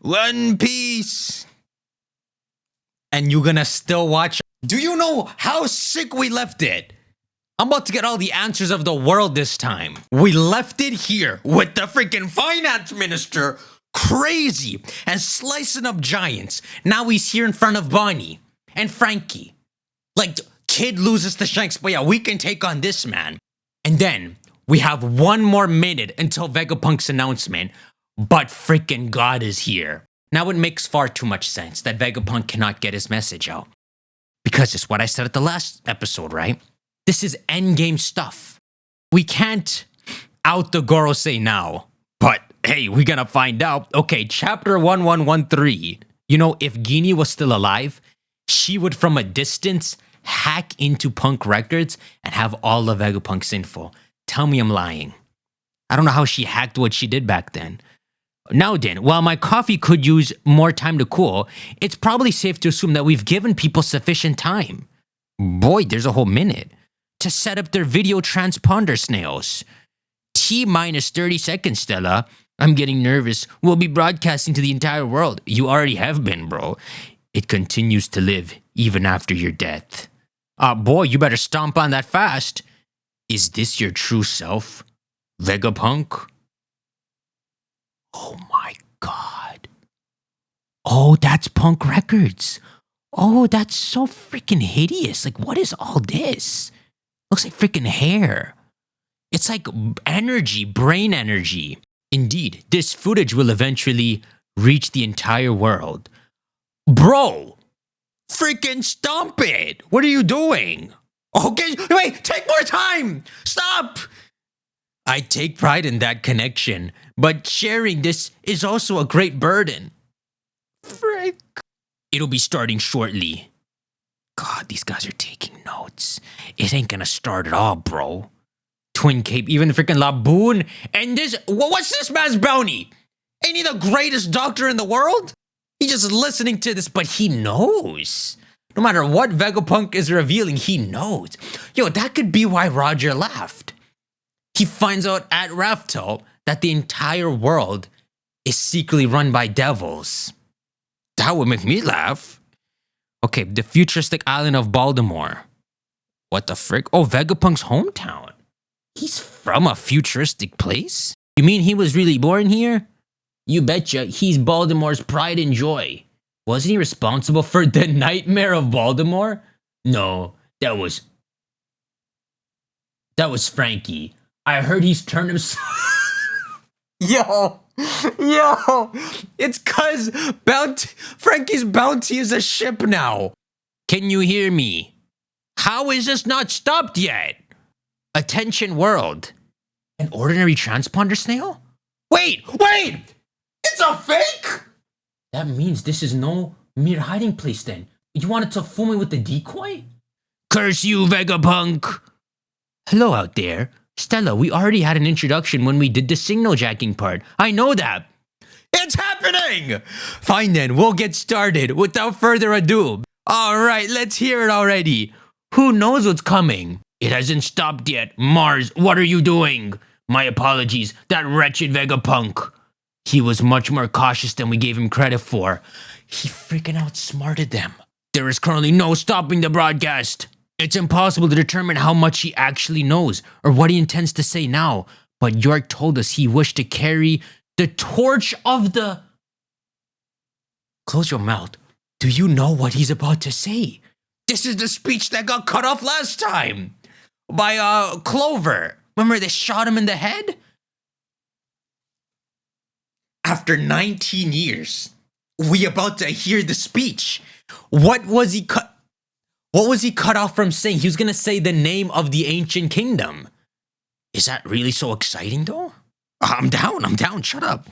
One Piece. And you're gonna still watch. Do you know how sick we left it? I'm about to get all the answers of the world this time. We left it here with the freaking finance minister crazy and slicing up giants. Now he's here in front of Bonnie and Frankie. Like, kid loses to Shanks, but yeah, we can take on this man. And then we have one more minute until Vegapunk's announcement, but freaking God is here. Now it makes far too much sense that Vegapunk cannot get his message out. Because it's what I said at the last episode, right? This is endgame stuff. We can't out the Gorosei now. But hey, we're gonna find out. Okay, chapter 1113. You know, if Guinea was still alive, she would from a distance hack into Punk Records and have all of Vegapunk's info. Tell me I'm lying. I don't know how she hacked what she did back then. Now then, while my coffee could use more time to cool, it's probably safe to assume that we've given people sufficient time. Boy, there's a whole minute. To set up their video transponder snails. T-minus 30 seconds, Stella. I'm getting nervous. We'll be broadcasting to the entire world. You already have been, bro. It continues to live even after your death. Boy, you better stomp on that fast. Is this your true self, Vegapunk? Oh my God. Oh, that's Punk Records. Oh, that's so freaking hideous. Like, what is all this? Looks like freaking hair. It's like energy, brain energy. Indeed, this footage will eventually reach the entire world. Bro, freaking stomp it. What are you doing? Okay, wait, take more time. Stop. I take pride in that connection, but sharing this is also a great burden. Frick. It'll be starting shortly. God, these guys are taking notes. It ain't gonna start at all, bro. Twin Cape, even the freaking Laboon, and this, what's this man's bounty? Ain't he the greatest doctor in the world? He's just listening to this, but he knows. No matter what Vegapunk is revealing, he knows. Yo, that could be why Roger laughed. He finds out at Raftel that the entire world is secretly run by devils. That would make me laugh. Okay, the futuristic island of Baltimore. What the frick? Oh, Vegapunk's hometown. He's from a futuristic place? You mean he was really born here? You betcha, he's Baltimore's pride and joy. Wasn't he responsible for the nightmare of Baltimore? No, that was Frankie. I heard he's turned himself... Yo, it's cause Frankie's bounty is a ship now. Can you hear me? How is this not stopped yet? Attention world. An ordinary transponder snail? Wait! It's a fake? That means this is no mere hiding place then. You wanted to fool me with the decoy? Curse you, Vegapunk! Hello out there. Stella, we already had an introduction when we did the signal jacking part. I know that. It's happening! Fine then, we'll get started without further ado. Alright, let's hear it already. Who knows what's coming? It hasn't stopped yet. Mars, what are you doing? My apologies, that wretched Vegapunk. He was much more cautious than we gave him credit for. He freaking outsmarted them. There is currently no stopping the broadcast. It's impossible to determine how much he actually knows or what he intends to say now, but York told us he wished to carry the torch of the... Close your mouth. Do you know what he's about to say? This is the speech that got cut off last time by Clover. Remember they shot him in the head? After 19 years, we about to hear the speech. What was he cut off from saying? He was gonna say the name of the ancient kingdom. Is that really so exciting though? I'm down, shut up.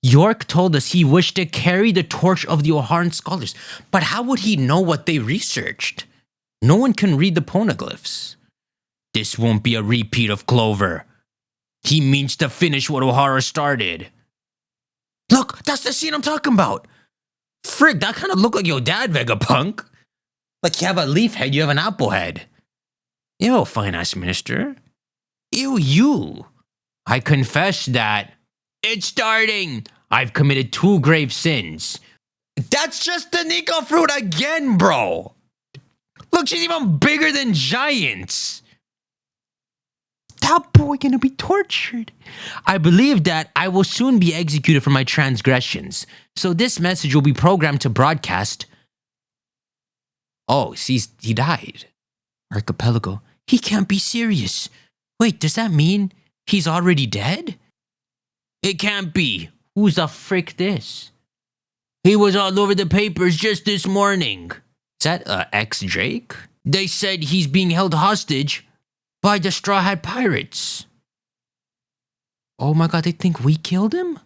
York told us he wished to carry the torch of the O'Haran scholars, but how would he know what they researched? No one can read the poneglyphs. This won't be a repeat of Clover. He means to finish what O'Hara started. Look, that's the scene I'm talking about. Frick, that kind of looked like your dad, Vegapunk. Like you have a leaf head, you have an apple head. Ew, finance minister. Ew, you. I confess that. It's starting. I've committed 2 grave sins. That's just the Nika fruit again, bro. Look, she's even bigger than giants. That boy gonna be tortured. I believe that I will soon be executed for my transgressions. So this message will be programmed to broadcast. Oh, see, he died. Archipelago. He can't be serious. Wait, does that mean he's already dead? It can't be. Who's the frick this? He was all over the papers just this morning. Is that ex-Drake? They said he's being held hostage by the Straw Hat Pirates. Oh my god, they think we killed him?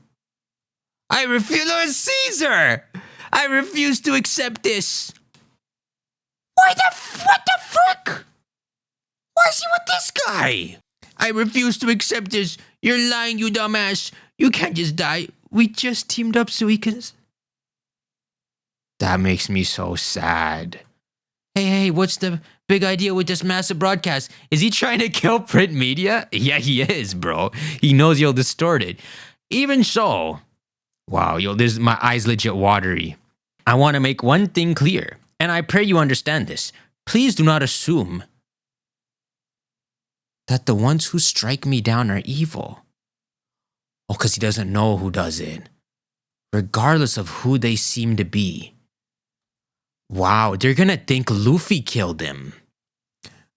I refuse. No, it's Caesar! I refuse to accept this. What the frick? Why is he with this guy? I refuse to accept this. You're lying, you dumbass. You can't just die. We just teamed up so we can... That makes me so sad. Hey, what's the big idea with this massive broadcast? Is he trying to kill print media? Yeah, he is, bro. He knows you'll distort it. Even so... Wow, my eyes legit watery. I want to make one thing clear, and I pray you understand this. Please do not assume that the ones who strike me down are evil. Oh, because he doesn't know who does it. Regardless of who they seem to be. Wow, they're gonna think Luffy killed him.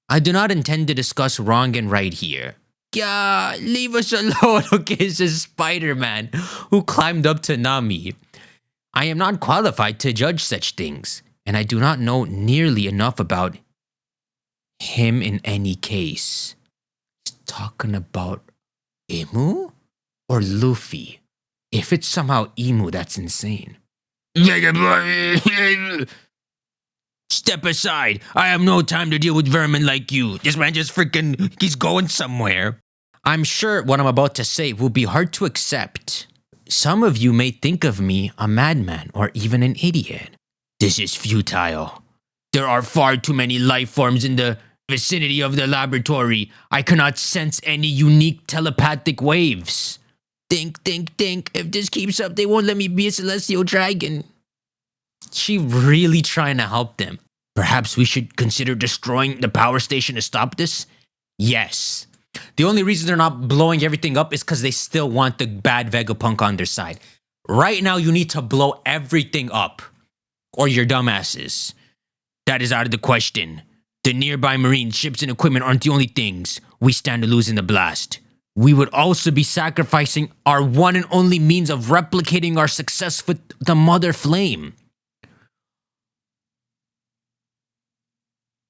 I do not intend to discuss wrong and right here. Yeah, leave us alone. Okay, it's just Spider-Man who climbed up to Nami. I am not qualified to judge such things, and I do not know nearly enough about him in any case. He's talking about Imu or Luffy? If it's somehow Imu, that's insane. Step aside. I have no time to deal with vermin like you. This man just he's going somewhere. I'm sure what I'm about to say will be hard to accept. Some of you may think of me a madman or even an idiot. This is futile. There are far too many life forms in the vicinity of the laboratory. I cannot sense any unique telepathic waves. Think. If this keeps up, they won't let me be a celestial dragon. She really trying to help them. Perhaps we should consider destroying the power station to stop this? Yes. The only reason they're not blowing everything up is because they still want the bad vegapunk on their side. Right now, you need to blow everything up. Or your dumbasses. That is out of the question. The nearby marine ships and equipment aren't the only things we stand to lose in the blast. We would also be sacrificing our one and only means of replicating our success with the Mother Flame.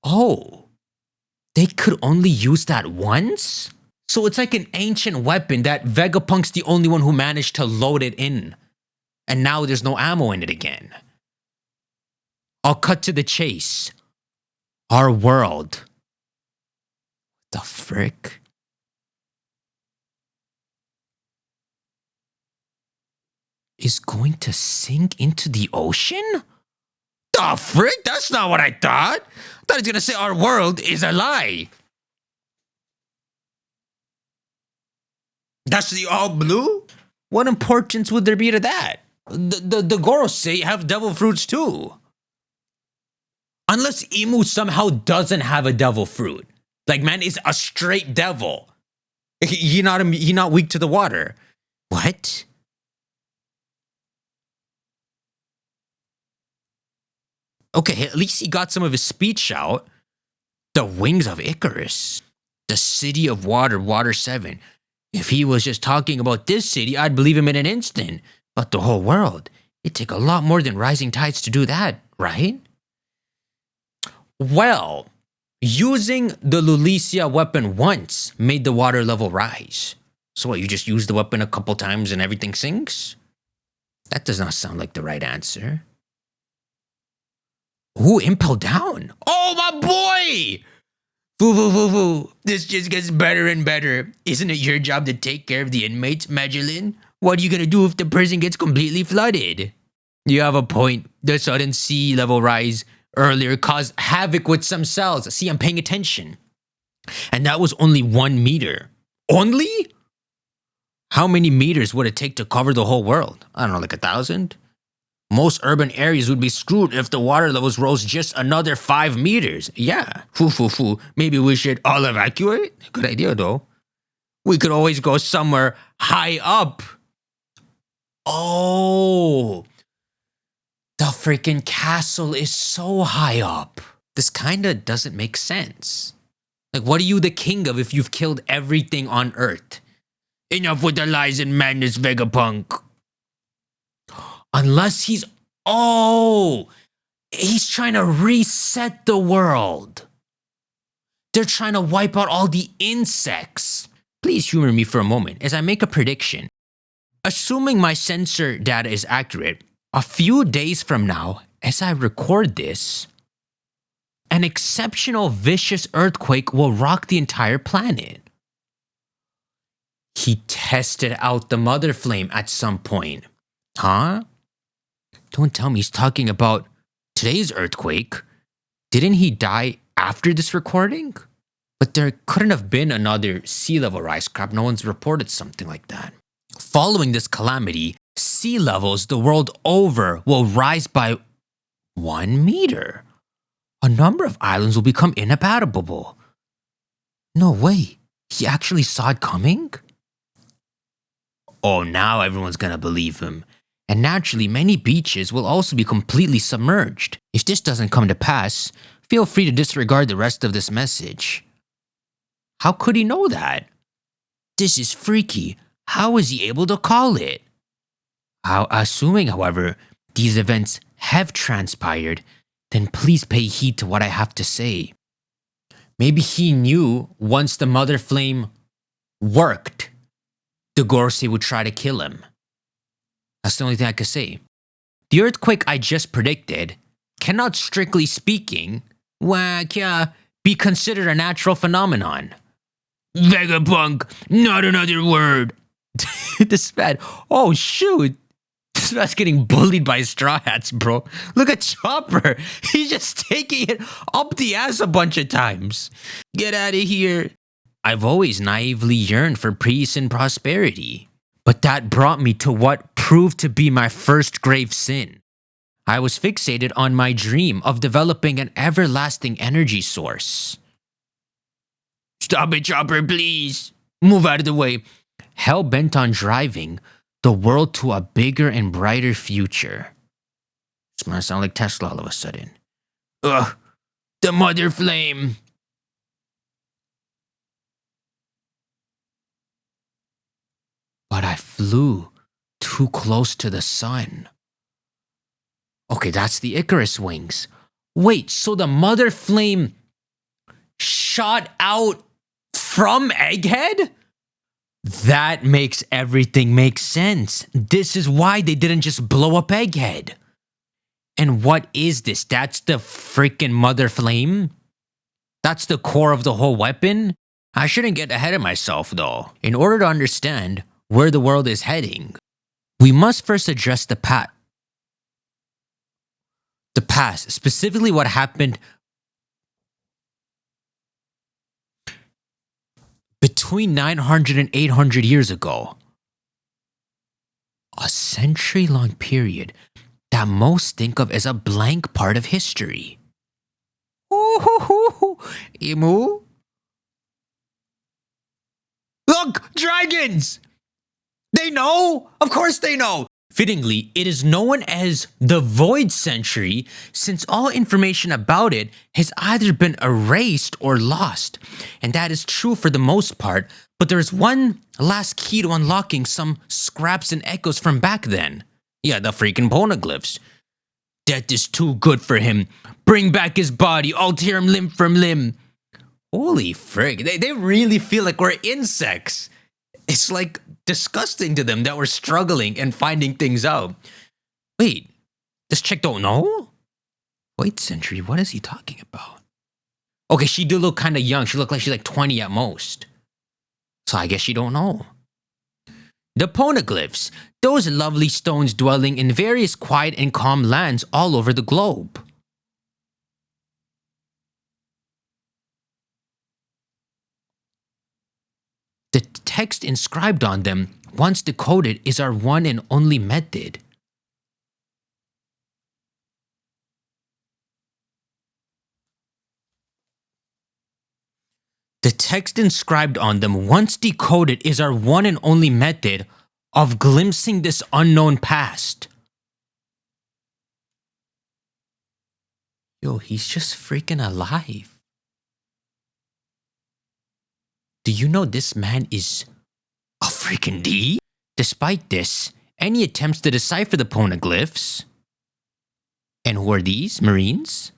Oh. They could only use that once? So it's like an ancient weapon that Vegapunk's the only one who managed to load it in. And now there's no ammo in it again. I'll cut to the chase. Our world. The frick? Is going to sink into the ocean? The frick? That's not what I thought. I thought he was going to say our world is a lie. That's the all blue? What importance would there be to that? The Gorosei have devil fruits too. Unless Imu somehow doesn't have a devil fruit. Like, man is a straight devil. He not weak to the water. What? Okay, at least he got some of his speech out. The wings of Icarus. The city of water, Water 7. If he was just talking about this city, I'd believe him in an instant. But the whole world, it'd take a lot more than rising tides to do that, right? Well, using the Lulicia weapon once made the water level rise. So what, you just use the weapon a couple times and everything sinks? That does not sound like the right answer. Ooh, impel down. Oh, my boy! Foo. This just gets better and better. Isn't it your job to take care of the inmates, Magdalene? What are you gonna do if the prison gets completely flooded? You have a point. The sudden sea level rise earlier caused havoc with some cells. See, I'm paying attention. And that was only 1 meter. Only? How many meters would it take to cover the whole world? I don't know, like 1,000? Most urban areas would be screwed if the water levels rose just another 5 meters. Yeah, foo. Maybe we should all evacuate? Good idea, though. We could always go somewhere high up. Oh, the freaking castle is so high up. This kinda doesn't make sense. Like, what are you the king of if you've killed everything on Earth? Enough with the lies and madness, vegapunk. Unless he's... Oh! He's trying to reset the world. They're trying to wipe out all the insects. Please humor me for a moment as I make a prediction. Assuming my sensor data is accurate, a few days from now, as I record this, an exceptional vicious earthquake will rock the entire planet. He tested out the mother flame at some point. Huh? Don't tell me he's talking about today's earthquake. Didn't he die after this recording? But there couldn't have been another sea level rise. Crap, no one's reported something like that. Following this calamity, sea levels the world over will rise by 1 meter. A number of islands will become inhabitable. No way. He actually saw it coming? Oh, now everyone's gonna believe him. And naturally, many beaches will also be completely submerged. If this doesn't come to pass, feel free to disregard the rest of this message. How could he know that? This is freaky. How was he able to call it? Assuming, however, these events have transpired, then please pay heed to what I have to say. Maybe he knew once the mother flame worked, the Gorosei would try to kill him. That's the only thing I could say. The earthquake I just predicted cannot, strictly speaking, be considered a natural phenomenon. Vegapunk, not another word. This man, oh shoot. This man's getting bullied by straw hats, bro. Look at Chopper. He's just taking it up the ass a bunch of times. Get out of here. I've always naively yearned for peace and prosperity. But that brought me to what proved to be my first grave sin. I was fixated on my dream of developing an everlasting energy source. Stop it, Chopper, please. Move out of the way. Hell-bent on driving the world to a bigger and brighter future. It's gonna sound like Tesla all of a sudden. Ugh, the mother flame. But I flew too close to the sun. Okay, that's the Icarus wings. Wait, so the mother flame shot out from Egghead? That makes everything make sense. This is why they didn't just blow up Egghead. And what is this? That's the freaking mother flame? That's the core of the whole weapon? I shouldn't get ahead of myself though. In order to understand where the world is heading, we must first address the past. The past, specifically what happened between 900 and 800 years ago. A century-long period that most think of as a blank part of history. Ooh, Emu? Look, dragons! They know! Of course they know! Fittingly, it is known as the Void Century since all information about it has either been erased or lost. And that is true for the most part, but there is one last key to unlocking some scraps and echoes from back then. Yeah, the freaking poneglyphs. Death is too good for him. Bring back his body, I'll tear him limb from limb. Holy frick, they really feel like we're insects. It's like disgusting to them that we're struggling and finding things out. Wait, this chick don't know? Wait, Century, what is he talking about? Okay, she do look kind of young. She look like she's like 20 at most. So I guess she don't know. The poneglyphs, those lovely stones dwelling in various quiet and calm lands all over the globe. The text inscribed on them once decoded, is our one and only method. The text inscribed on them, once decoded, is our one and only method of glimpsing this unknown past. Yo, he's just freaking alive. Do you know this man is a freaking D? Despite this, any attempts to decipher the poneglyphs, and who are these, Marines,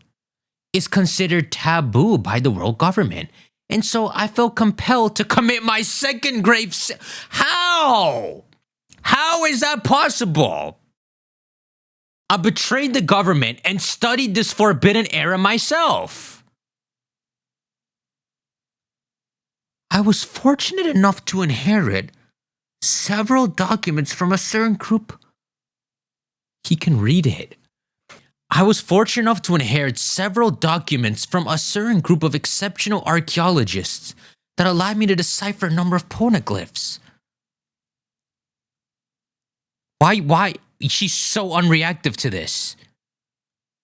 is considered taboo by the world government. And so I felt compelled to commit my second grave sin. How? How is that possible? I betrayed the government and studied this forbidden era myself. I was fortunate enough to inherit several documents from a certain group. He can read it. I was fortunate enough to inherit several documents from a certain group of exceptional archaeologists that allowed me to decipher a number of poneglyphs. Why? She's so unreactive to this.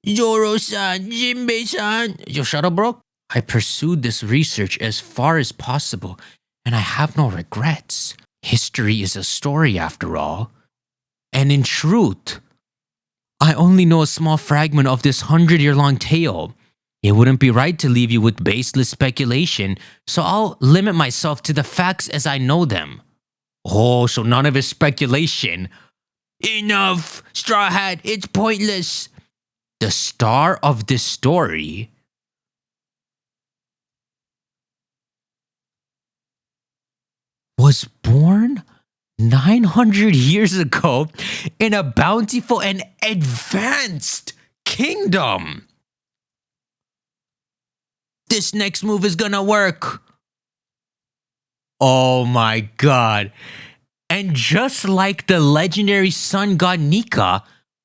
Zoro-san, Jinbei-san. Yo, shut up, bro. I pursued this research as far as possible, and I have no regrets. History is a story, after all. And in truth, I only know a small fragment of this 100-year-long tale. It wouldn't be right to leave you with baseless speculation, so I'll limit myself to the facts as I know them. Oh, so none of his speculation. Enough, Straw Hat, it's pointless. The star of this story was born 900 years ago in a bountiful and advanced kingdom. This next move is gonna work. Oh my god. And just like the legendary sun god Nika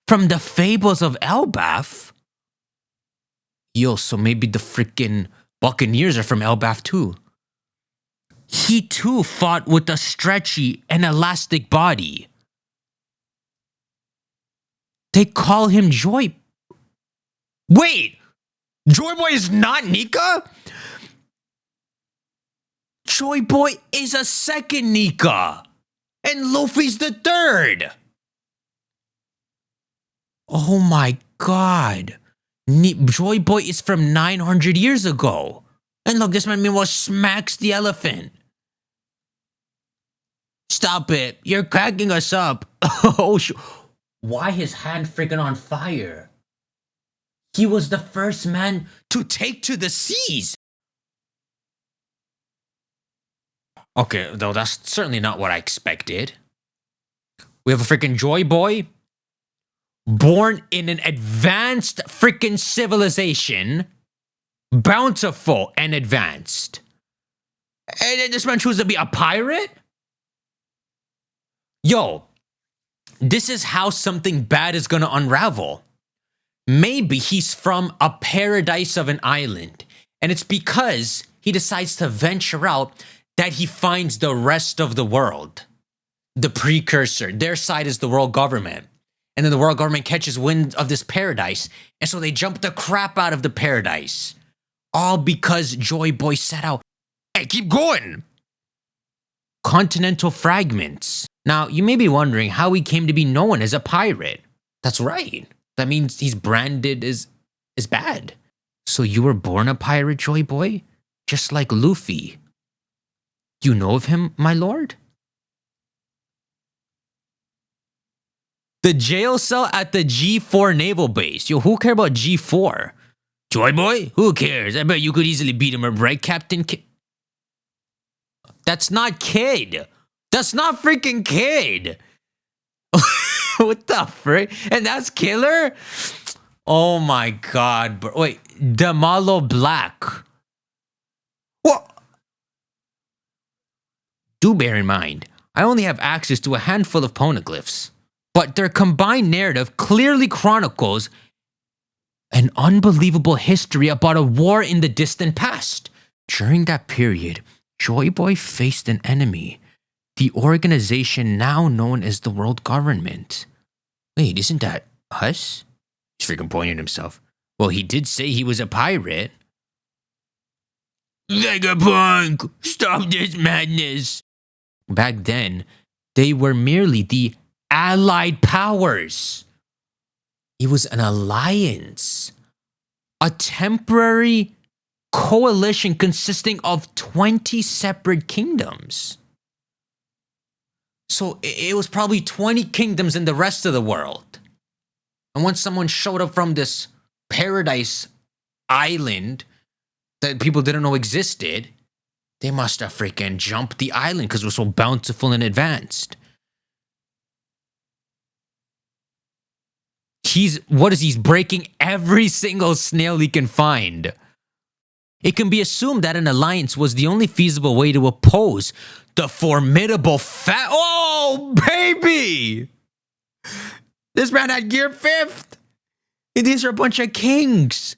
from the fables of Elbaf. Yo, so maybe the freaking Buccaneers are from Elbaf too. He too fought with a stretchy and elastic body. They call him Joy. Wait! Joy Boy is not Nika? Joy Boy is a second Nika. And Luffy's the third. Oh my god. Joy Boy is from 900 years ago. And look, this man meanwhile smacks the elephant. Stop it. You're cracking us up. Oh, why his hand freaking on fire? He was the first man to take to the seas. Okay, though that's certainly not what I expected. We have a freaking Joy Boy born in an advanced freaking civilization, bountiful and advanced. And then this man chooses to be a pirate? Yo, this is how something bad is gonna unravel. Maybe he's from a paradise of an island, and it's because he decides to venture out that he finds the rest of the world. The precursor, their side is the world government. And then the world government catches wind of this paradise, and so they jump the crap out of the paradise. All because Joy Boy set out, hey, keep going! Continental fragments. Now, you may be wondering how he came to be known as a pirate. That's right. That means he's branded as bad. So you were born a pirate, Joy Boy? Just like Luffy. You know of him, my lord? The jail cell at the G4 naval base. Yo, who cares about G4? Joy Boy? Who cares? I bet you could easily beat him up, right, Captain Kid? That's not Kid. That's not freaking Kid. What the frick? And that's Killer? Oh my god, bro. Wait, Damalo Black. What? Do bear in mind, I only have access to a handful of poneglyphs, but their combined narrative clearly chronicles an unbelievable history about a war in the distant past. During that period, Joy Boy faced an enemy the organization now known as the World Government. Wait, isn't that us? He's freaking pointing at himself. Well, he did say he was a pirate. Vegapunk, stop this madness. Back then, they were merely the Allied Powers. It was an alliance. A temporary coalition consisting of 20 separate kingdoms. So it was probably 20 kingdoms in the rest of the world. And once someone showed up from this paradise island that people didn't know existed, they must have freaking jumped the island because it was so bountiful and advanced. He's breaking every single snail he can find. It can be assumed that an alliance was the only feasible way to oppose the formidable Oh, baby! This man had gear 5th. These are a bunch of kings.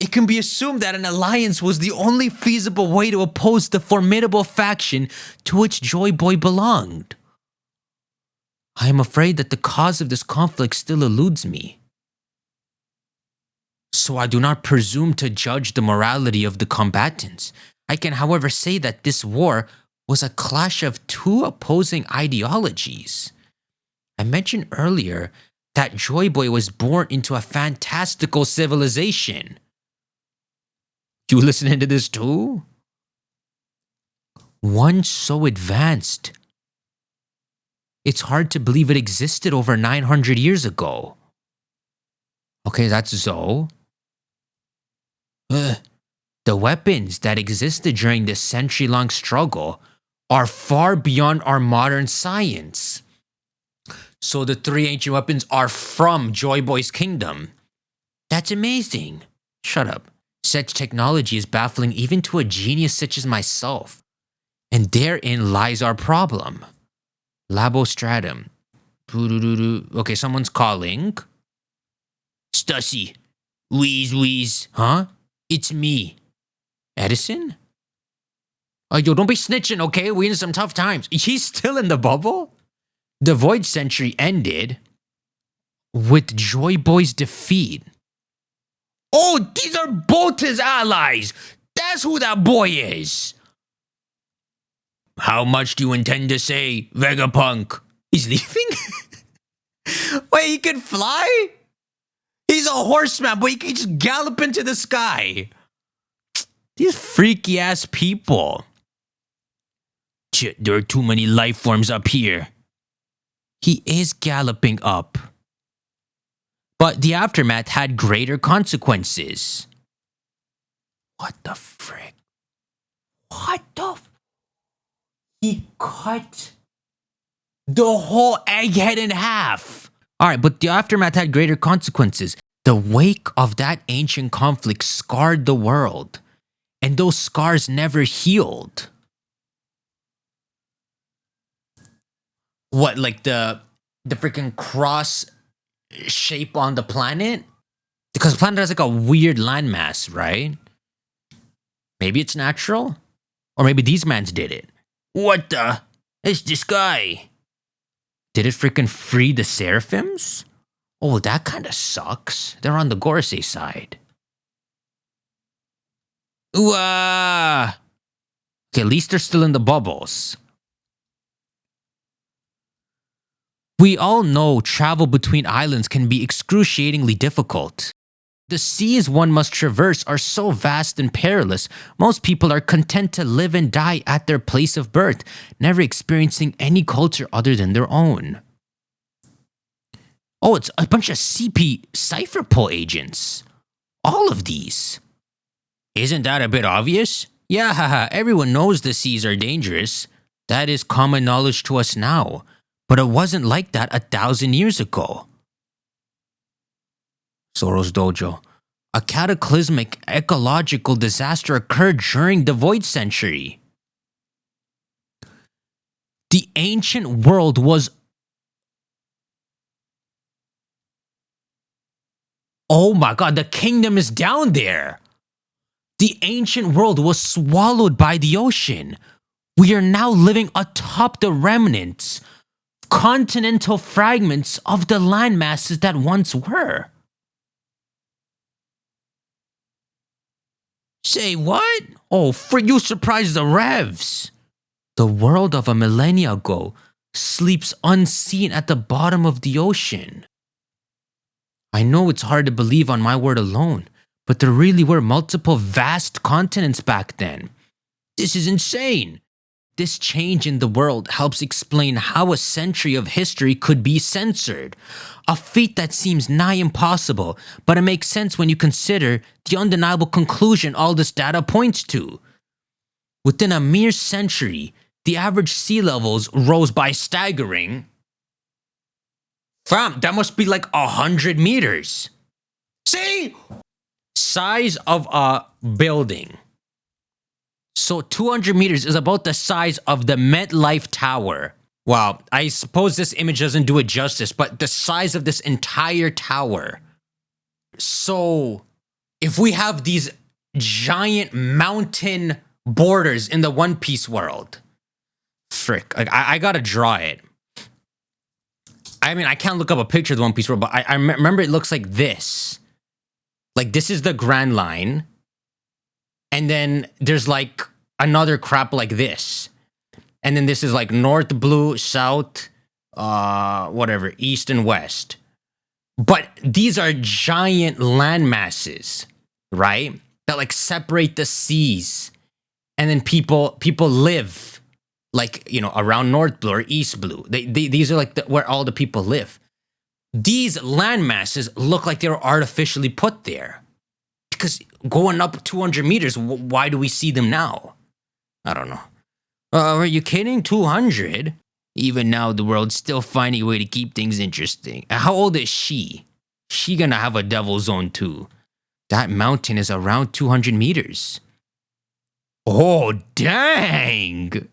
It can be assumed that an alliance was the only feasible way to oppose the formidable faction to which Joy Boy belonged. I am afraid that the cause of this conflict still eludes me. So I do not presume to judge the morality of the combatants. I can, however, say that this war was a clash of two opposing ideologies. I mentioned earlier that Joy Boy was born into a fantastical civilization. You listening to this too? One so advanced. It's hard to believe it existed over 900 years ago. Okay, that's Zoe. The weapons that existed during this century-long struggle are far beyond our modern science. So the 3 ancient weapons are from Joy Boy's kingdom. That's amazing. Shut up. Such technology is baffling even to a genius such as myself. And therein lies our problem. Labostratum. Okay, someone's calling. Stussy. Wheeze. Huh? It's me. Edison? Oh, yo, don't be snitching, okay? We're in some tough times. He's still in the bubble? The Void Century ended with Joy Boy's defeat. Oh, these are both his allies. That's who that boy is. How much do you intend to say, Vegapunk? He's leaving? Wait, he can fly? He's a horseman, but he can just gallop into the sky. These freaky ass people. Shit, there are too many life forms up here. He is galloping up. But the aftermath had greater consequences. What the frick? What the He cut the whole Egghead in half. Alright, but the aftermath had greater consequences. The wake of that ancient conflict scarred the world. And those scars never healed. What, like the freaking cross shape on the planet? Because the planet has like a weird landmass, right? Maybe it's natural? Or maybe these mans did it. What the? It's this guy. Did it freaking free the Seraphims? Oh, that kind of sucks. They're on the Gorsei side. Ooh, okay, at least they're still in the bubbles. We all know travel between islands can be excruciatingly difficult. The seas one must traverse are so vast and perilous, most people are content to live and die at their place of birth, never experiencing any culture other than their own. Oh, it's a bunch of CP cipher pull agents. All of these. Isn't that a bit obvious? Yeah, haha, everyone knows the seas are dangerous. That is common knowledge to us now. But it wasn't like that 1,000 years ago. Zoro's Dojo. A cataclysmic ecological disaster occurred during the Void Century. The ancient world was... Oh my god, the kingdom is down there! The ancient world was swallowed by the ocean. We are now living atop the remnants, continental fragments of the land masses that once were. Say what? Oh, frick, you surprised the revs. The world of a millennia ago sleeps unseen at the bottom of the ocean. I know it's hard to believe on my word alone, but there really were multiple vast continents back then. This is insane. This change in the world helps explain how a century of history could be censored. A feat that seems nigh impossible, but it makes sense when you consider the undeniable conclusion all this data points to. Within a mere century, the average sea levels rose by staggering. Fam, that must be like 100 meters. See? Size of a building. So 200 meters is about the size of the MetLife Tower. Wow, I suppose this image doesn't do it justice, but the size of this entire tower. So if we have these giant mountain borders in the One Piece world, frick, like I gotta draw it. I mean, I can't look up a picture of the One Piece world, but I remember it looks like this. Like this is the Grand Line. And then there's like another crap like this. And then this is like north, blue, south, whatever, east and west. But these are giant land masses, right? That like separate the seas. And then people live like, you know, around north blue or east blue. These are like where all the people live. These land masses look like they were artificially put there. Because going up 200 meters, why do we see them now? I don't know. Are you kidding? 200? Even now, the world's still finding a way to keep things interesting. How old is she? She gonna have a devil zone too. That mountain is around 200 meters. Oh, dang!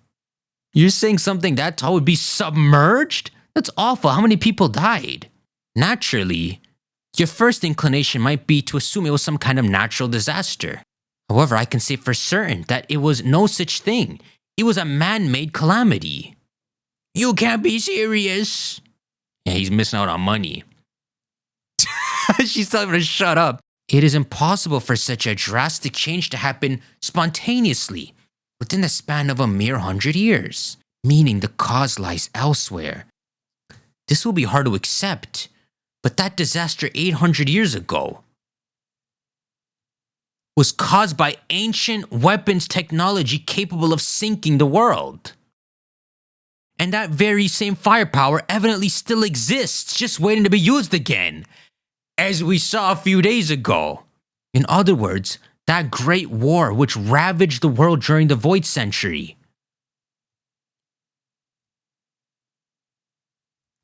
You're saying something that tall would be submerged? That's awful. How many people died? Naturally, your first inclination might be to assume it was some kind of natural disaster. However, I can say for certain that it was no such thing. It was a man-made calamity. You can't be serious. Yeah, he's missing out on money. She's telling him to shut up. It is impossible for such a drastic change to happen spontaneously within the span of a mere 100 years, meaning the cause lies elsewhere. This will be hard to accept, but that disaster 800 years ago was caused by ancient weapons technology capable of sinking the world. And that very same firepower evidently still exists, just waiting to be used again, as we saw a few days ago. In other words, that great war which ravaged the world during the Void Century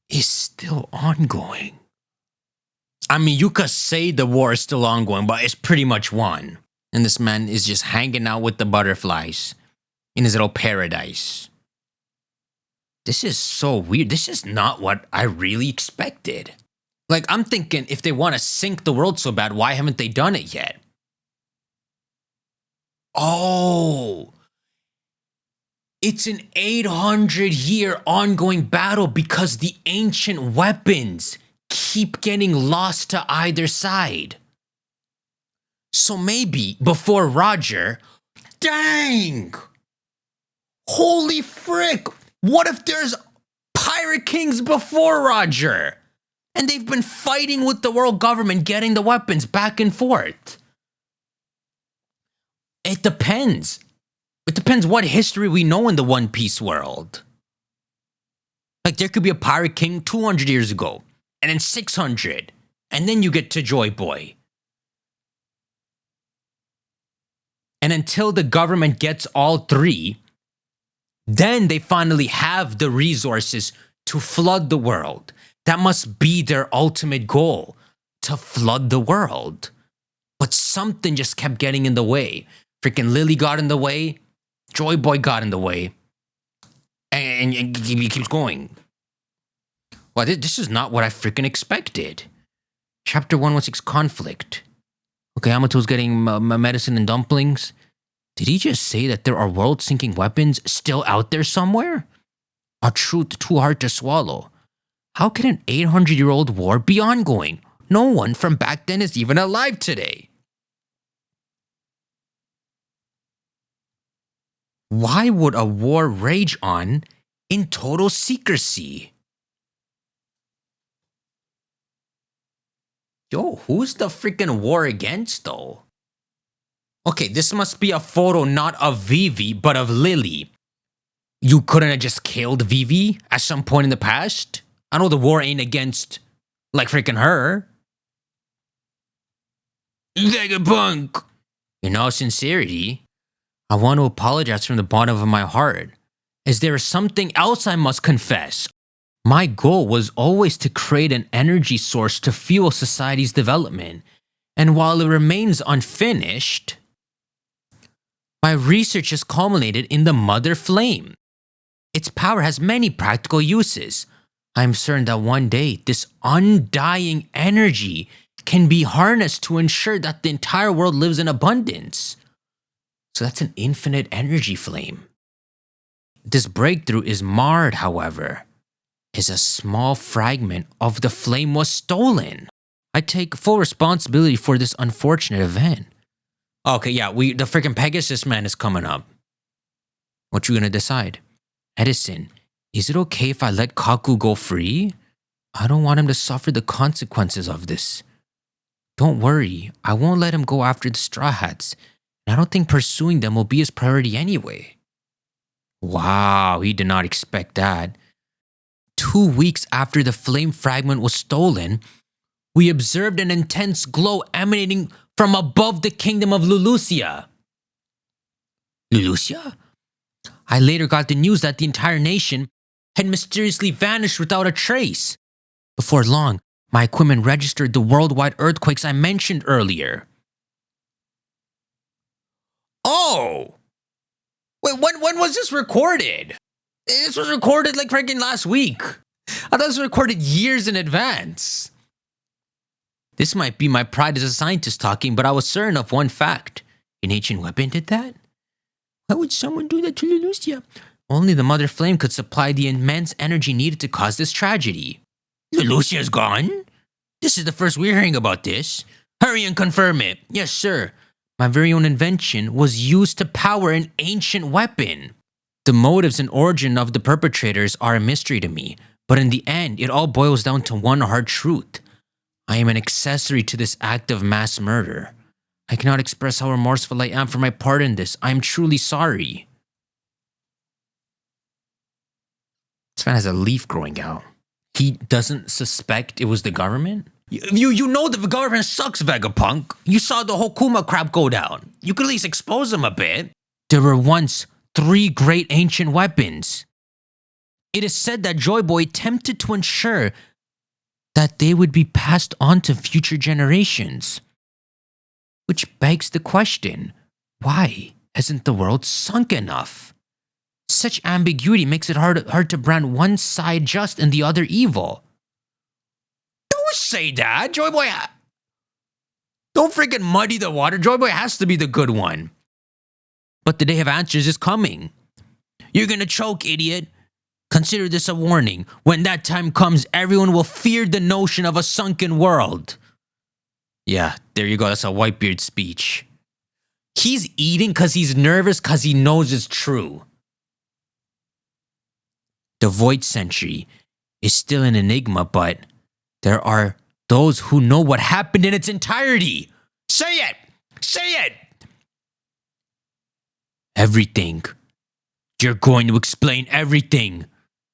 is still ongoing. I mean, you could say the war is still ongoing, but it's pretty much won. And this man is just hanging out with the butterflies in his little paradise. This is so weird. This is not what I really expected. Like, I'm thinking if they want to sink the world so bad, why haven't they done it yet? Oh, it's an 800-year ongoing battle because the ancient weapons keep getting lost to either side. So maybe before Roger, dang! Holy frick! What if there's pirate kings before Roger? And they've been fighting with the world government, getting the weapons back and forth. It depends. It depends what history we know in the One Piece world. Like there could be a pirate king 200 years ago, and then 600, and then you get to Joy Boy. And until the government gets all three, then they finally have the resources to flood the world. That must be their ultimate goal, to flood the world. But something just kept getting in the way. Freaking Lily got in the way. Joy Boy got in the way. And he keeps going. Well, this is not what I freaking expected. Chapter 116, Conflict. Okay, Amato's getting medicine and dumplings. Did he just say that there are world-sinking weapons still out there somewhere? A truth too hard to swallow. How can an 800-year-old war be ongoing? No one from back then is even alive today. Why would a war rage on in total secrecy? Yo, who's the freaking war against though? Okay, this must be a photo not of Vivi, but of Lily. You couldn't have just killed Vivi at some point in the past? I know the war ain't against, like, freaking her. Vegapunk! In all sincerity, I want to apologize from the bottom of my heart, as there is something else I must confess. My goal was always to create an energy source to fuel society's development, and while it remains unfinished, my research has culminated in the Mother Flame. Its power has many practical uses. I am certain that one day, this undying energy can be harnessed to ensure that the entire world lives in abundance. So that's an infinite energy flame. This breakthrough is marred, however, as a small fragment of the flame was stolen. I take full responsibility for this unfortunate event. Okay, yeah, the freaking Pegasus man is coming up. What you gonna decide? Edison, is it okay if I let Kaku go free? I don't want him to suffer the consequences of this. Don't worry, I won't let him go after the Straw Hats. And I don't think pursuing them will be his priority anyway. Wow, he did not expect that. 2 weeks after the flame fragment was stolen, we observed an intense glow emanating from above the kingdom of Lulusia. Lulusia? I later got the news that the entire nation had mysteriously vanished without a trace. Before long, my equipment registered the worldwide earthquakes I mentioned earlier. Oh! Wait, when was this recorded? This was recorded like freaking last week. I thought this was recorded years in advance. This might be my pride as a scientist talking, but I was certain of one fact. An ancient weapon did that? Why would someone do that to Lulusia? Only the Mother Flame could supply the immense energy needed to cause this tragedy. Lulusia's gone? This is the first we're hearing about this. Hurry and confirm it. Yes, sir. My very own invention was used to power an ancient weapon. The motives and origin of the perpetrators are a mystery to me, but in the end, it all boils down to one hard truth. I am an accessory to this act of mass murder. I cannot express how remorseful I am for my part in this. I am truly sorry. This man has a leaf growing out. He doesn't suspect it was the government? You know the government sucks, Vegapunk. You saw the whole Kuma crap go down. You could at least expose them a bit. There were once 3 great ancient weapons. It is said that Joy Boy attempted to ensure that they would be passed on to future generations. Which begs the question, why hasn't the world sunk enough? Such ambiguity makes it hard to brand one side just and the other evil. Don't say that, Joy Boy. Don't freaking muddy the water. Joy Boy has to be the good one. But the day of answers is coming. You're gonna choke, idiot. Consider this a warning. When that time comes, everyone will fear the notion of a sunken world. Yeah, there you go. That's a Whitebeard speech. He's eating because he's nervous because he knows it's true. The Void Century is still an enigma, but there are those who know what happened in its entirety. Say it! Say it! Everything. You're going to explain everything.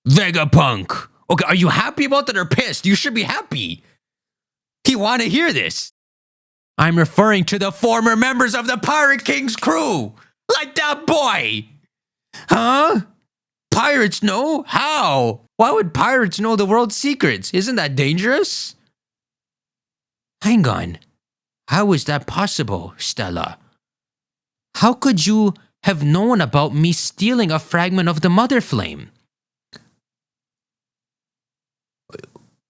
Vegapunk. Okay, are you happy about that or pissed? You should be happy. You want to hear this. I'm referring to the former members of the Pirate King's crew. Like that boy. Huh? Pirates know? How? Why would pirates know the world's secrets? Isn't that dangerous? Hang on. How is that possible, Stella? How could you have known about me stealing a fragment of the Mother Flame?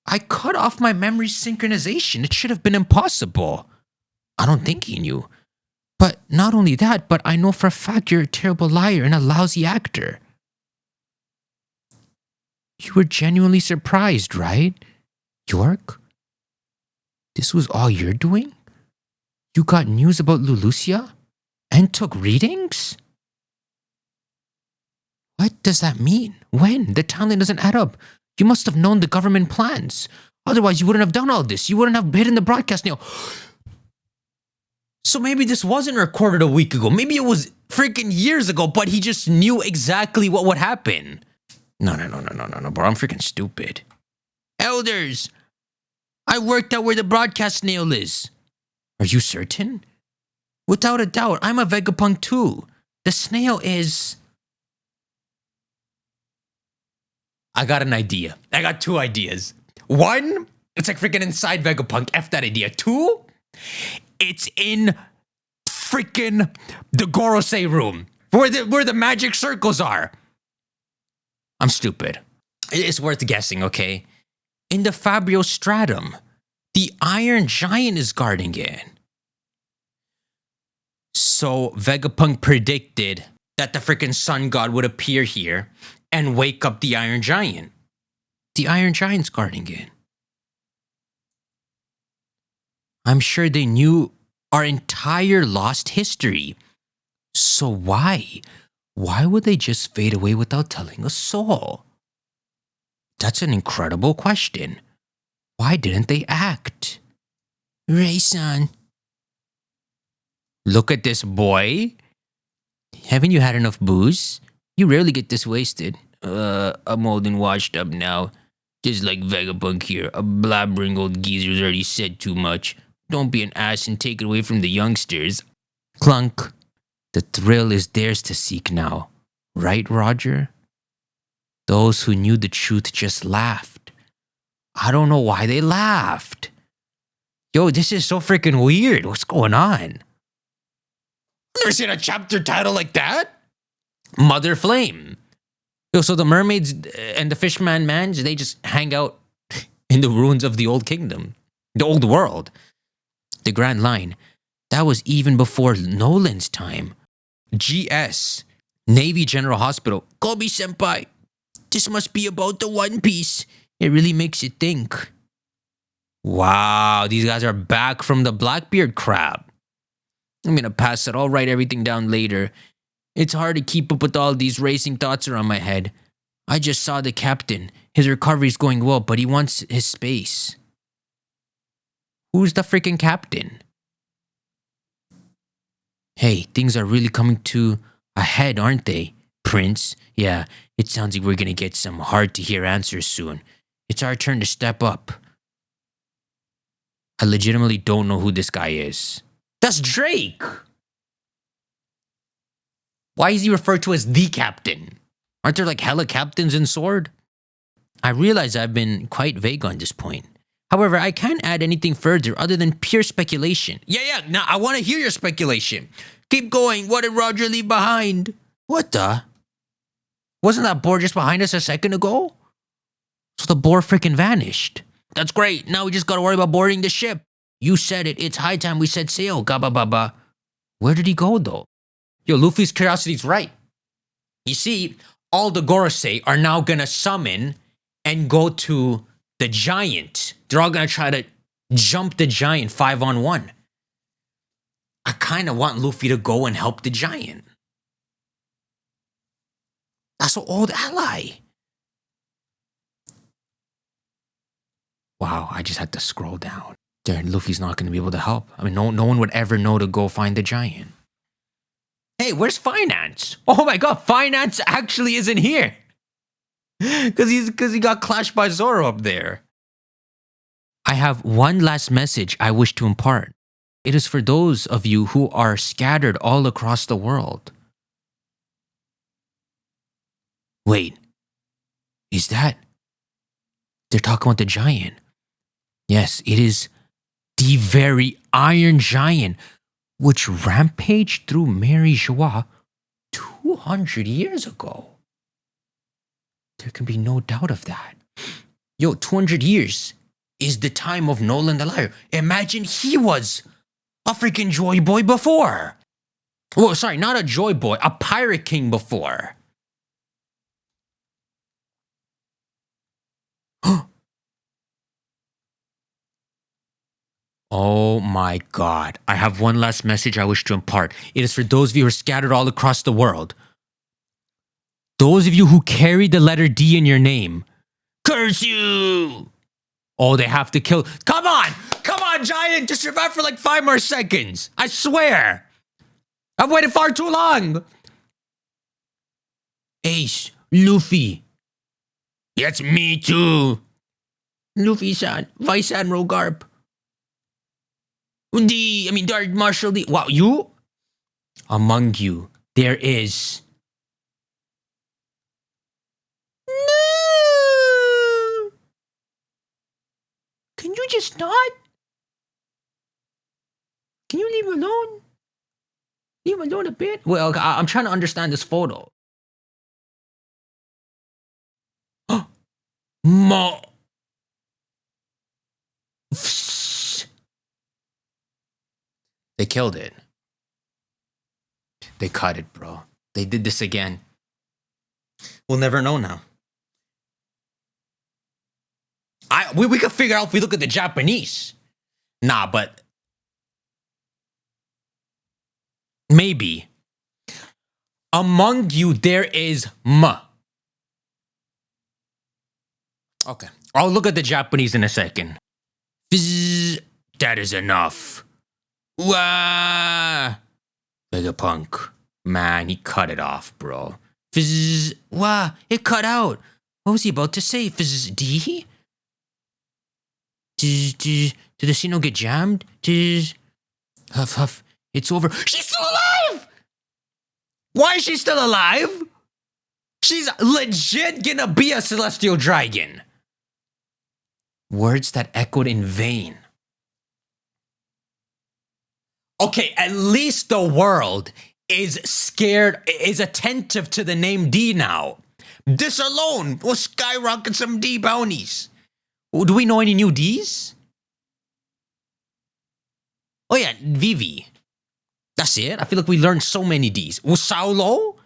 I cut off my memory synchronization. It should have been impossible. I don't think he knew. But not only that, but I know for a fact you're a terrible liar and a lousy actor. You were genuinely surprised, right, York? This was all you're doing? You got news about Lulusia? And took readings? What does that mean? When? The timeline doesn't add up. You must have known the government plans. Otherwise, you wouldn't have done all this. You wouldn't have hidden the broadcast now. So maybe this wasn't recorded a week ago. Maybe it was freaking years ago, but he just knew exactly what would happen. No, bro. I'm freaking stupid. Elders, I worked out where the broadcast snail is. Are you certain? Without a doubt, I'm a vegapunk too. The snail is... I got an idea. I got two ideas. One, it's like freaking inside Vegapunk. F that idea. Two, it's in freaking the Gorosei room where the magic circles are. I'm stupid. It's worth guessing, okay? In the Fabio Stratum, the Iron Giant is guarding it. So Vegapunk predicted that the freaking Sun God would appear here and wake up the Iron Giant. The Iron Giant's guarding it. I'm sure they knew our entire lost history. So why? Why would they just fade away without telling us all? That's an incredible question. Why didn't they act? Ray-san. Look at this boy. Haven't you had enough booze? You rarely get this wasted. I'm old and washed up now. Just like Vegapunk here. A blabbering old geezer's already said too much. Don't be an ass and take it away from the youngsters. Clunk. The thrill is theirs to seek now. Right, Roger? Those who knew the truth just laughed. I don't know why they laughed. Yo, this is so freaking weird. What's going on? I've never seen a chapter title like that. Mother Flame. Yo, so the mermaids and the fishman mans, they just hang out in the ruins of the old kingdom. The old world. The Grand Line. That was even before Nolan's time. GS. Navy General Hospital. Kobe-senpai. This must be about the One Piece. It really makes you think. Wow, these guys are back from the Blackbeard crab. I'm gonna pass it. I'll write everything down later. It's hard to keep up with all these racing thoughts around my head. I just saw the captain. His recovery's going well, but he wants his space. Who's the freaking captain? Hey, things are really coming to a head, aren't they, Prince? Yeah, it sounds like we're gonna get some hard-to-hear answers soon. It's our turn to step up. I legitimately don't know who this guy is. That's Drake! Why is he referred to as the captain? Aren't there like hella captains in Sword? I realize I've been quite vague on this point. However, I can't add anything further other than pure speculation. Yeah, now I want to hear your speculation. Keep going. What did Roger leave behind? What the? Wasn't that boar just behind us a second ago? So the boar freaking vanished. That's great. Now we just gotta worry about boarding the ship. You said it. It's high time we set sail. Gaba baba. Where did he go though? Yo, Luffy's curiosity's right. You see, all the Gorosei are now gonna summon and go to the giant. They're all gonna try to jump the giant 5-on-1. I kinda want Luffy to go and help the giant. That's an old ally. Wow, I just had to scroll down. There, Luffy's not gonna be able to help. I mean, no one would ever know to go find the giant. Hey, where's Finance? Oh my god, Finance actually isn't here. Cause he got clashed by Zoro up there. I have one last message I wish to impart. It is for those of you who are scattered all across the world. Wait, is that? They're talking about the giant. Yes, it is the very Iron Giant, which rampaged through Mary Joie 200 years ago. There can be no doubt of that. Yo, 200 years is the time of Nolan the Liar. Imagine he was a freaking Joy Boy before. Oh, sorry, not a Joy Boy, a Pirate King before. Oh my God. I have one last message I wish to impart. It is for those of you who are scattered all across the world. Those of you who carry the letter D in your name. Curse you! Oh, they have to kill. Come on! Come on, Giant! Just survive for like 5 more seconds. I swear. I've waited far too long. Ace, Luffy. It's me too. Luffy-san, Vice Admiral Garp. Dark Marshal D. Wow, you? Among you, there is... No! Can you just not? Can you leave me alone? Leave me alone a bit? Well, I'm trying to understand this photo. Mo... They killed it. They cut it, bro. They did this again. We'll never know now. We could figure out if we look at the Japanese. Nah, but... maybe. Among you, there is M. Okay. I'll look at the Japanese in a second. That is enough. Wah! Vegapunk. Man, he cut it off, bro. Wah! It cut out. What was he about to say? D? Did the signal get jammed? Huff, huff. It's over. She's still alive! Why is she still alive? She's legit gonna be a celestial dragon. Words that echoed in vain. Okay, at least the world is scared, is attentive to the name D now. This alone will skyrocket some D bounties. Do we know any new Ds? Oh yeah, Vivi. That's it. I feel like we learned so many Ds. Was Saulo?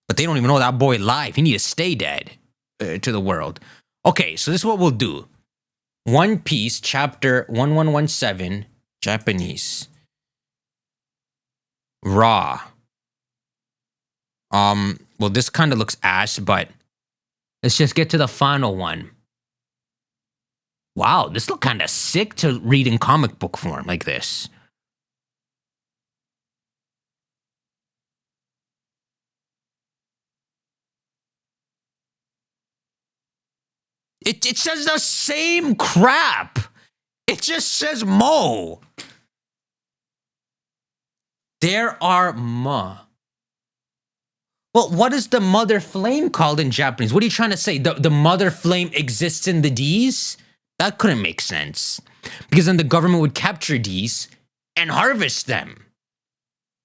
But they don't even know that boy alive. He need to stay dead to the world. Okay, so this is what we'll do. One Piece, chapter 1117, Japanese. Raw. Well, this kind of looks ass, but let's just get to the final one. Wow, this looks kind of sick to read in comic book form like this. It says the same crap. It just says Mo. There are Ma. Well, what is the mother flame called in Japanese? What are you trying to say? The mother flame exists in the Ds? That couldn't make sense. Because then the government would capture Ds and harvest them.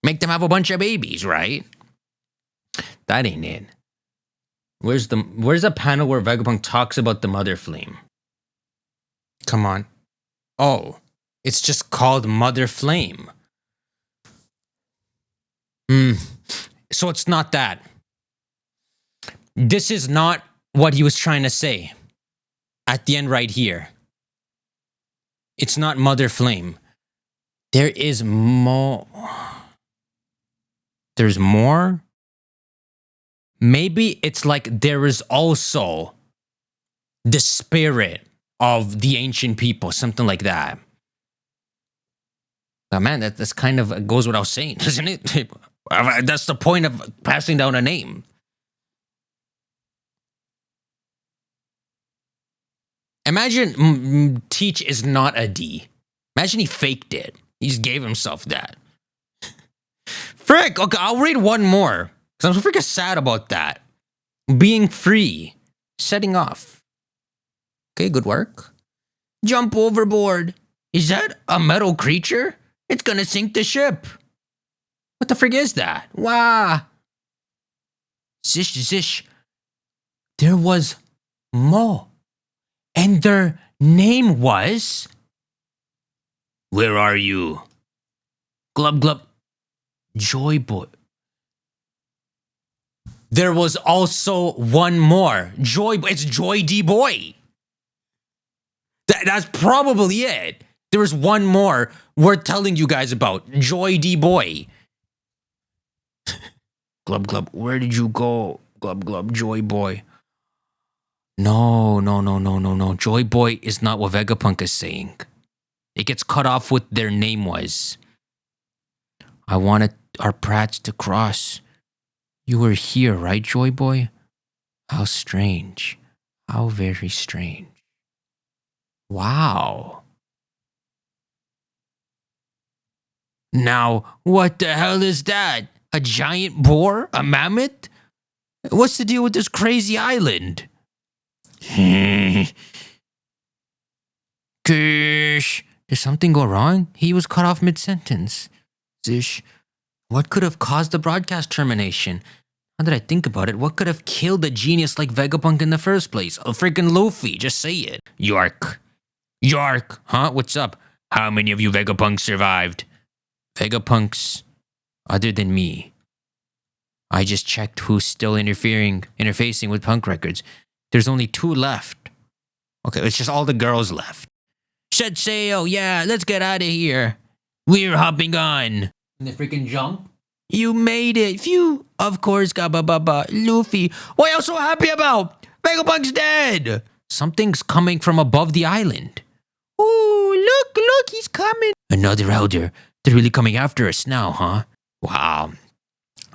Make them have a bunch of babies, right? That ain't it. Where's a panel where Vegapunk talks about the mother flame? Come on. Oh, it's just called Mother Flame. So it's not that. This is not what he was trying to say. At the end right here. It's not Mother Flame. There is more. There's more? Maybe it's like there is also the spirit of the ancient people, something like that. But man, that's kind of goes without saying, doesn't it? That's the point of passing down a name. Imagine Teach is not a D. Imagine he faked it. He just gave himself that. Frick, okay, I'll read one more. Because I'm so freaking sad about that. Being free. Setting off. Okay, good work. Jump overboard. Is that a metal creature? It's gonna sink the ship. What the frig is that? Wah. Zish, zish. There was Mo. And their name was... Where are you? Glub, glub. Joy Boy. There was also one more. It's Joy D Boy. That's probably it. There was one more worth telling you guys about. Joy D Boy. Glub Glub, where did you go? Glub Glub, Joy Boy. No. Joy Boy is not what Vegapunk is saying. It gets cut off what their name was. I wanted our prats to cross. You were here, right, Joy Boy? How strange. How very strange. Wow. Now, what the hell is that? A giant boar? A mammoth? What's the deal with this crazy island? Kish. Did something go wrong? He was cut off mid-sentence. Zish. What could have caused the broadcast termination? Now that I think about it, what could have killed a genius like Vegapunk in the first place? A freaking Luffy, just say it. York. Huh? What's up? How many of you Vegapunks survived? Vegapunks, other than me. I just checked who's still interfacing with punk records. There's only 2 left. Okay, it's just all the girls left. Set sail, yeah, let's get out of here. We're hopping on. And they freaking jump. You made it. Phew. Of course, Luffy. What are you so happy about? Vegapunk's dead. Something's coming from above the island. Oh, look, he's coming. Another elder. They're really coming after us now, huh? Wow.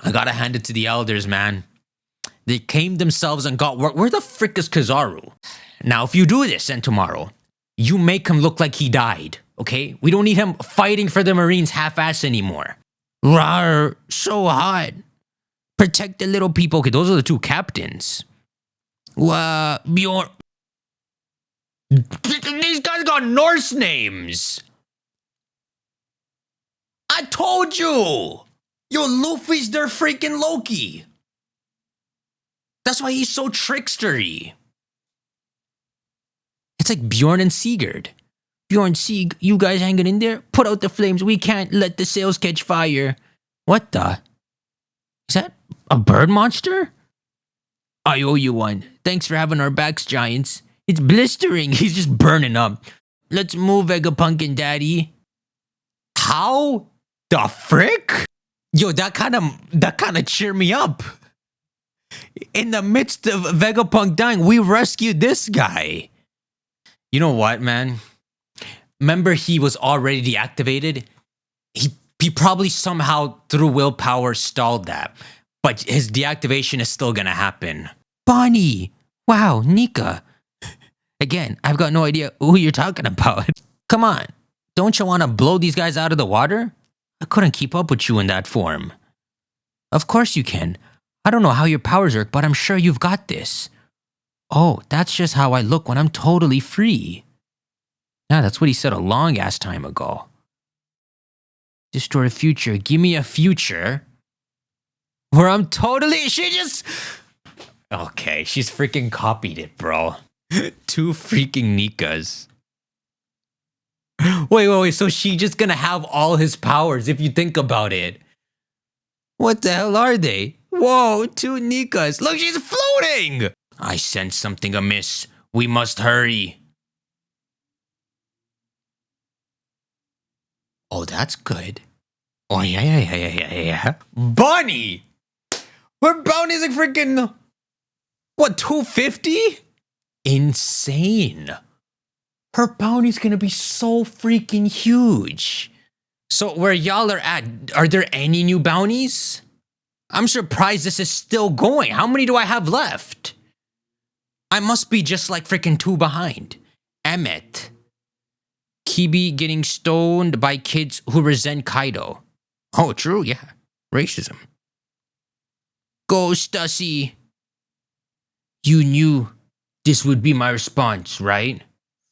I gotta hand it to the elders, man. They came themselves and got work. Where the frick is Kizaru? Now, if you do this, and tomorrow, you make him look like he died, okay? We don't need him fighting for the Marines half-ass anymore. Rawr, so hot. Protect the little people. Okay, those are the 2 captains. Bjorn. These guys got Norse names. I told you. Yo, Luffy's their freaking Loki. That's why he's so trickstery. It's like Bjorn and Sigurd. Bjorn, Sieg, you guys hanging in there? Put out the flames. We can't let the sails catch fire. What the? Is that a bird monster? I owe you one. Thanks for having our backs, giants. It's blistering. He's just burning up. Let's move, Vegapunk and Daddy. How the frick? Yo, that kind of cheered me up. In the midst of Vegapunk dying, we rescued this guy. You know what, man? Remember, he was already deactivated? He probably somehow, through willpower, stalled that. But his deactivation is still gonna happen. Bonnie! Wow, Nika. Again, I've got no idea who you're talking about. Come on, don't you want to blow these guys out of the water? I couldn't keep up with you in that form. Of course you can. I don't know how your powers work, but I'm sure you've got this. Oh, that's just how I look when I'm totally free. Yeah, that's what he said a long-ass time ago. Destroy a future. Give me a future where I'm totally... Okay, she's freaking copied it, bro. 2 freaking Nikas. Wait. So she's just gonna have all his powers if you think about it. What the hell are they? Whoa, 2 Nikas. Look, she's floating! I sense something amiss. We must hurry. Oh, that's good. Oh, yeah. Bonnie! Her bounty's like freaking... What, 250? Insane. Her bounty's gonna be so freaking huge. So where y'all are at, are there any new bounties? I'm surprised this is still going. How many do I have left? I must be just like freaking 2 behind. Emmet. Kibi getting stoned by kids who resent Kaido. Oh, true, yeah. Racism. Go, Stussy. You knew this would be my response, right?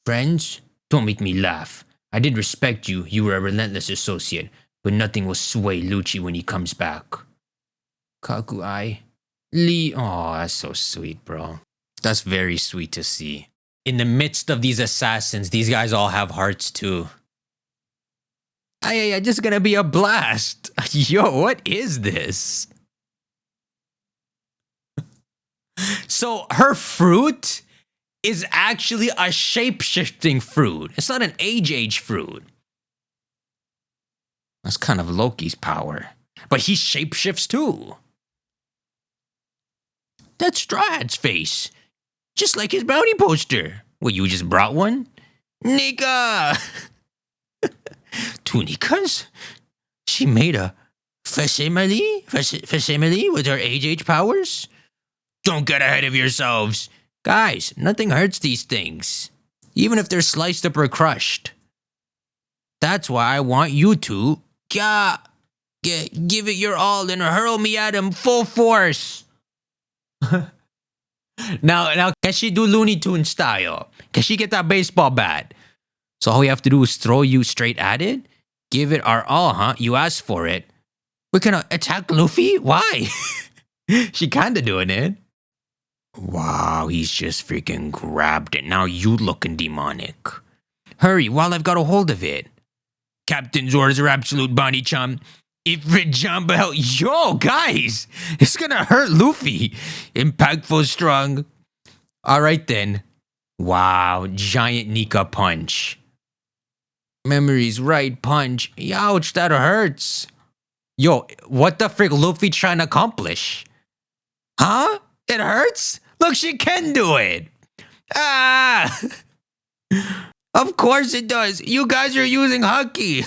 Friends, don't make me laugh. I did respect you. You were a relentless associate. But nothing will sway Lucci when he comes back. Kakuai. Lee. Oh, that's so sweet, bro. That's very sweet to see. In the midst of these assassins, these guys all have hearts too. I just gonna be a blast. Yo, what is this? So her fruit is actually a shape-shifting fruit. It's not an age fruit. That's kind of Loki's power. But he shapeshifts too. That's Straw Hat's face. Just like his bounty poster. Well, you just brought one? Nika! 2 Nikas? She made a facsimile with her age powers? Don't get ahead of yourselves. Guys, nothing hurts these things. Even if they're sliced up or crushed. That's why I want you to give it your all and hurl me at him full force. Now, can she do Looney Tunes style? Can she get that baseball bat? So all we have to do is throw you straight at it? Give it our all, huh? You asked for it. We're gonna attack Luffy? Why? She kinda doing it. Wow, he's just freaking grabbed it. Now you looking demonic. Hurry, while I've got a hold of it. Captain's orders are absolute, Bonnie Chum. If it jump out, yo, guys, it's gonna hurt Luffy. Impactful, strong. All right then. Wow, giant Nika punch. Memory's right punch. Ouch, that hurts. Yo, what the frick Luffy trying to accomplish? Huh? It hurts? Look, she can do it. Ah! Of course it does. You guys are using Haki.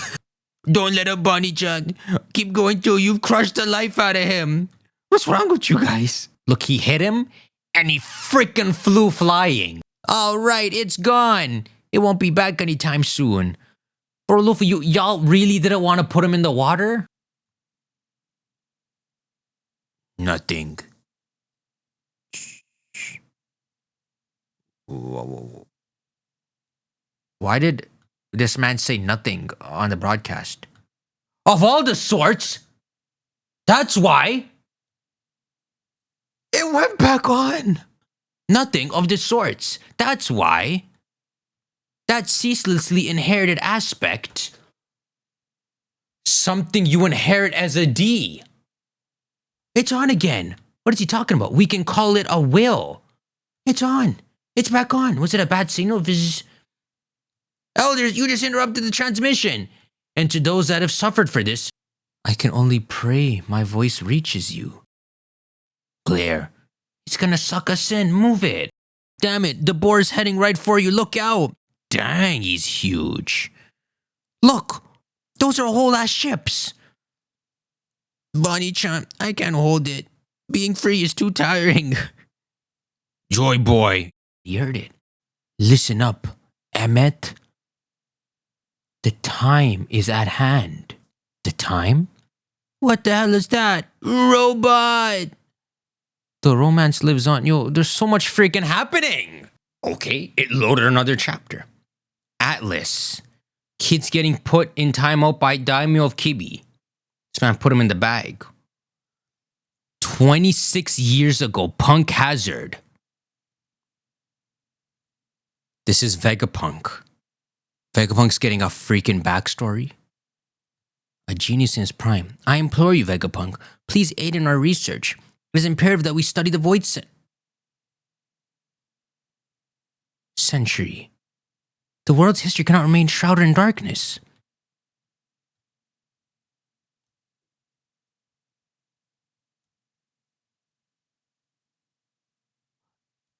Don't let up, Bonnie-chan. Keep going till you've crushed the life out of him. What's wrong with you guys? Look, he hit him, and he freaking flew flying. All right, it's gone. It won't be back anytime soon. Bro, Luffy, y'all really didn't want to put him in the water? Nothing. Why did this man say nothing on the broadcast? Of all the sorts? That's why. It went back on. Nothing of the sorts. That's why. That ceaselessly inherited aspect. Something you inherit as a D. It's on again. What is he talking about? We can call it a will. It's on. It's back on. Was it a bad signal? Elders, you just interrupted the transmission. And to those that have suffered for this, I can only pray my voice reaches you. Blair, he's gonna suck us in. Move it. Damn it, the boar's heading right for you. Look out. Dang, he's huge. Look, those are whole ass ships. Bonnie-chan, I can't hold it. Being free is too tiring. Joy boy. You heard it. Listen up, Emmet. The time is at hand. The time? What the hell is that? Robot! The romance lives on. Yo, there's so much freaking happening. Okay, it loaded another chapter. Atlas. Kids getting put in timeout by Daimyo of Kibi. This man put him in the bag. 26 years ago, Punk Hazard. This is Vegapunk. Vegapunk's getting a freaking backstory. A genius in his prime. I implore you, Vegapunk, please aid in our research. It is imperative that we study the Void Century. The world's history cannot remain shrouded in darkness.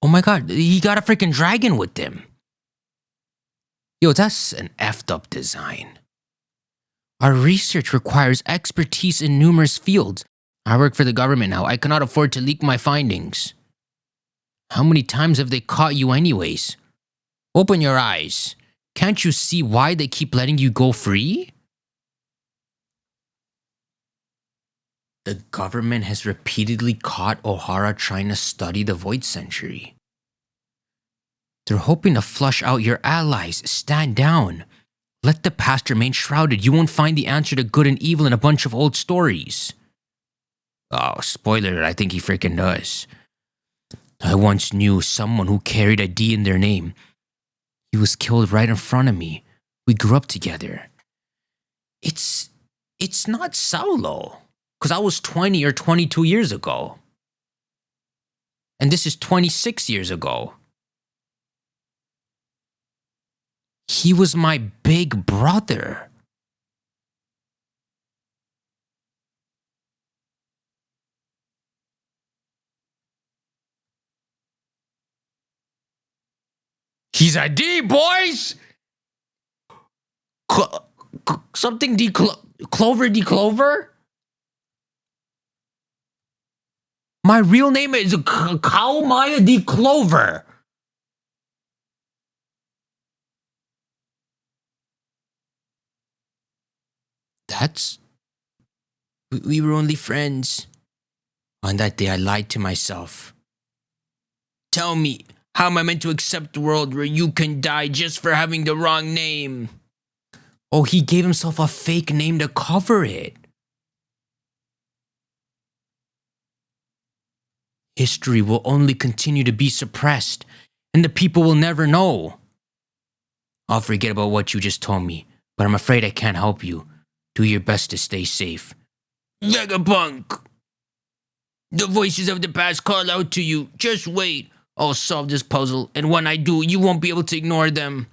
Oh my god, he got a freaking dragon with him. Yo, that's an effed up design. Our research requires expertise in numerous fields. I work for the government now. I cannot afford to leak my findings. How many times have they caught you anyways? Open your eyes. Can't you see why they keep letting you go free? The government has repeatedly caught Ohara trying to study the Void Century. They're hoping to flush out your allies. Stand down. Let the past remain shrouded. You won't find the answer to good and evil in a bunch of old stories. Oh, spoiler, I think he freaking does. I once knew someone who carried a D in their name. He was killed right in front of me. We grew up together. It It's not Saulo. Because I was 20 or 22 years ago. And this is 26 years ago. He was my big brother. He's a D, boys! Something D... Clover D. Clover? My real name is Kaumaya D. Clover. That's... We were only friends. On that day, I lied to myself. Tell me, how am I meant to accept a world where you can die just for having the wrong name? Oh, he gave himself a fake name to cover it. History will only continue to be suppressed, and the people will never know. I'll forget about what you just told me, but I'm afraid I can't help you. Do your best to stay safe. Vegapunk! The voices of the past call out to you. Just wait. I'll solve this puzzle, and when I do, you won't be able to ignore them.